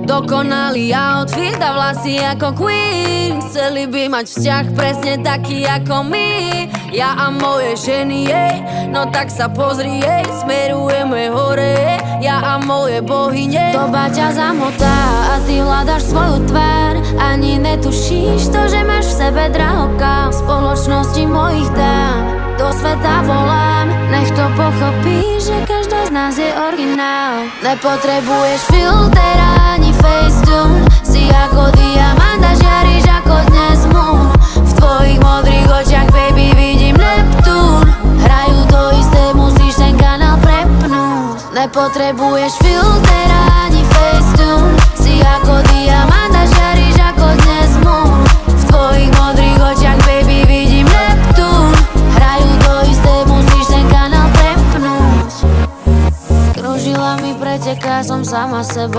Dokonalý outfit a vlasy ako Queen. Chceli by mať vzťah presne taký ako my. Ja a moje ženy, jej. No tak sa pozri, jej. Smerujeme hore, ja a moje bohyne. Doba ťa zamotá a ty hľadaš svoju tvár. Ani netušíš to, že máš v sebe drahokam. V spoločnosti mojich dám do sveta volám. Nech to pochopíš, že každá z nás je originál. Nepotrebuješ filter ani facetune. Si ako diamant a žiariš ako dnes moon. V tvojich modrých očiach, baby, vidím Neptún. Hrajú to isté, musíš ten kanál prepnúť. Nepotrebuješ filter ani facetune. Si ako diamant a žiariš ako dnes moon. V tvojich modrých očiach, baby, vidím Neptún. Hrajú to isté, musíš ten kanál prepnúť. Krúžila mi preteká, som sama sebou.